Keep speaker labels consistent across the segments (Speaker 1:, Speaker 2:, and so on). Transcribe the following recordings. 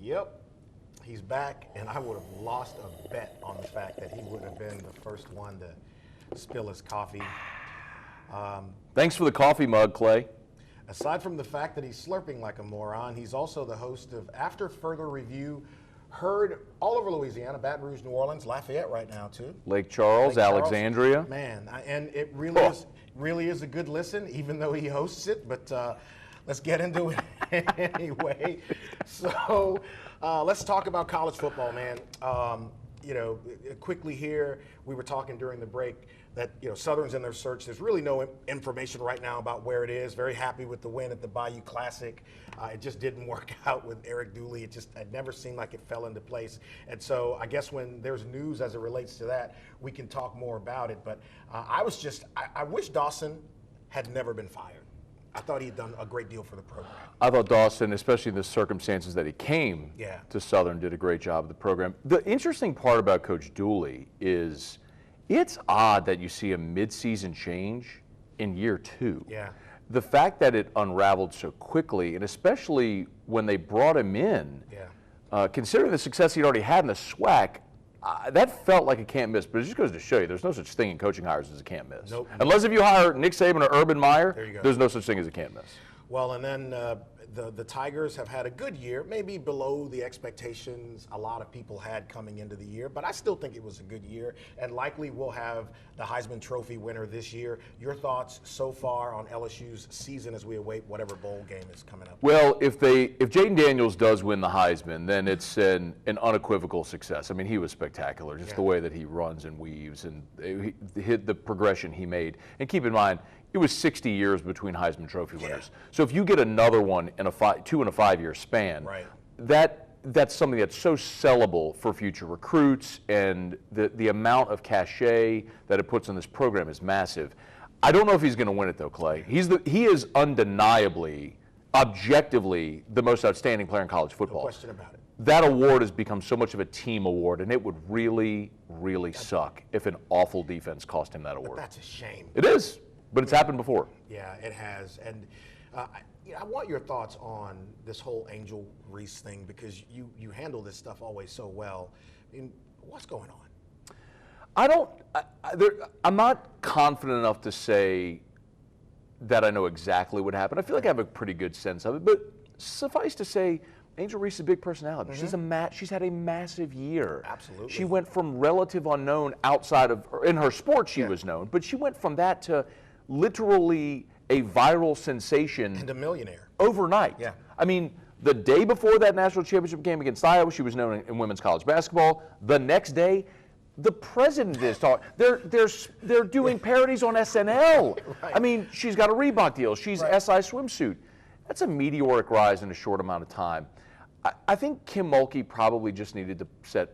Speaker 1: Yep, he's back, and I would have lost a bet on the fact that he would have been the first one to spill his coffee.
Speaker 2: Thanks for the coffee mug, Clay.
Speaker 1: Aside from the fact that he's slurping like a moron, he's also the host of After Further Review, heard all over Louisiana, Baton Rouge, New Orleans, Lafayette right now too.
Speaker 2: Lake Charles, Alexandria.
Speaker 1: Man, and it really is a good listen, even though he hosts it. But let's get into it anyway. So let's talk about college football, man. Quickly here, we were talking during the break that Southern's in their search. There's really no information right now about where it is. Very happy with the win at the Bayou Classic. It just didn't work out with Eric Dooley. It never seemed like it fell into place. And so I guess when there's news as it relates to that, we can talk more about it. But I wish Dawson had never been fired. I thought he'd done a great deal for the program. I
Speaker 2: thought Dawson, especially in the circumstances that he came to Southern, did a great job of the program. The interesting part about Coach Dooley is it's odd that you see a midseason change in year 2.
Speaker 1: Yeah.
Speaker 2: The fact that it unraveled so quickly, and especially when they brought him in, considering the success he'd already had in the SWAC, that felt like a can't miss. But it just goes to show you there's no such thing in coaching hires as a can't miss.
Speaker 1: Nope.
Speaker 2: Unless if you hire Nick Saban or Urban Meyer, there's no such thing as a can't miss.
Speaker 1: Well, and then the Tigers have had a good year, maybe below the expectations a lot of people had coming into the year, but I still think it was a good year, and likely we'll have the Heisman Trophy winner this year. Your thoughts so far on LSU's season as we await whatever bowl game is coming up?
Speaker 2: Well, if Jaden Daniels does win the Heisman, then it's an unequivocal success. I mean, he was spectacular, just the way that he runs and weaves and the progression he made. And keep in mind, it was 60 years between Heisman Trophy winners. So if you get another one in a 2 and a 5 year span, that's something that's so sellable for future recruits, and the amount of cachet that it puts on this program is massive. I don't know if he's going to win it though, Clay. He is undeniably, objectively, the most outstanding player in college football.
Speaker 1: No question about it.
Speaker 2: That award has become so much of a team award, and it would really, really suck if an awful defense cost him that award.
Speaker 1: But that's a shame.
Speaker 2: It is. But it's happened before.
Speaker 1: Yeah, it has. And I want your thoughts on this whole Angel Reese thing, because you handle this stuff always so well. I mean, what's going on?
Speaker 2: I'm not confident enough to say that I know exactly what happened. I feel like I have a pretty good sense of it. But suffice to say, Angel Reese is a big personality. Mm-hmm. She's had a massive year.
Speaker 1: Absolutely.
Speaker 2: She went from relative unknown outside of, in her sport she was known, but she went from that to literally a viral sensation.
Speaker 1: And a millionaire.
Speaker 2: Overnight.
Speaker 1: Yeah.
Speaker 2: I mean, the day before that national championship game against Iowa, she was known in women's college basketball. The next day, the president is talking. They're doing parodies on SNL.
Speaker 1: Right.
Speaker 2: I mean, she's got a Reebok deal. She's SI swimsuit. That's a meteoric rise in a short amount of time. I think Kim Mulkey probably just needed to set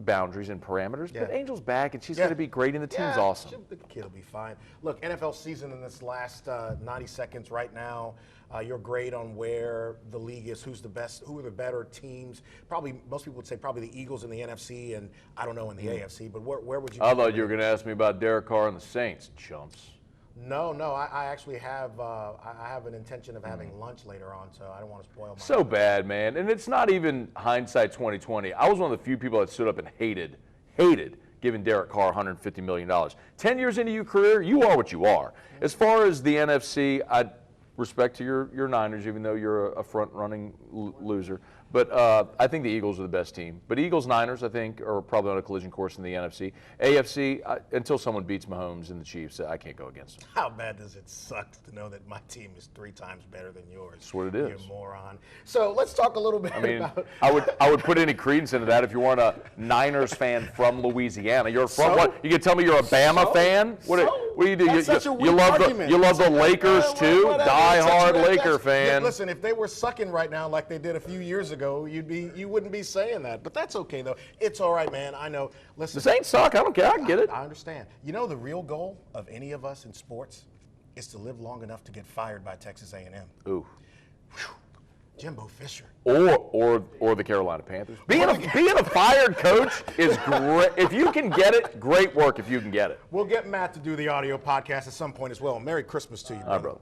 Speaker 2: boundaries and parameters, but Angel's back, and she's going to be great, and the team's awesome.
Speaker 1: The kid will be fine. Look, NFL season in this last 90 seconds right now, your grade on where the league is, who's the best, who are the better teams? Probably, most people would say probably the Eagles in the NFC, and I don't know in the AFC, but where would you?
Speaker 2: I thought you were going to ask me about Derek Carr and the Saints, chumps.
Speaker 1: No, I actually have I have an intention of having lunch later on, so I don't want to spoil my.
Speaker 2: So bad, man, and it's not even hindsight 2020. I was one of the few people that stood up and hated giving Derek Carr $150 million. 10 years into your career, you are what you are. As far as the NFC, I respect to your Niners, even though you're a front-running loser. But I think the Eagles are the best team. But Eagles-Niners, I think, are probably on a collision course in the NFC. AFC, until someone beats Mahomes and the Chiefs, I can't go against them.
Speaker 1: How bad does it suck to know that my team is 3 times better than yours?
Speaker 2: That's what it is.
Speaker 1: You moron. So let's talk a little bit about...
Speaker 2: I would put any credence into that if you weren't a Niners fan from Louisiana. You're from what? You can tell me you're a Bama fan? What do you do? You love the Lakers too? Die-hard Laker fan.
Speaker 1: Listen, if they were sucking right now like they did a few years ago, you wouldn't be saying that. But that's okay, though. It's all right, man. I know. Listen,
Speaker 2: the Saints suck. I don't care. I can get it.
Speaker 1: I understand. You know, the real goal of any of us in sports is to live long enough to get fired by Texas A&M.
Speaker 2: Ooh.
Speaker 1: Whew. Jimbo Fisher.
Speaker 2: Or the Carolina Panthers. Being a fired coach is great. If you can get it, great work if you can get it.
Speaker 1: We'll get Matt to do the audio podcast at some point as well. Merry Christmas to you, brother.
Speaker 2: All right, brother.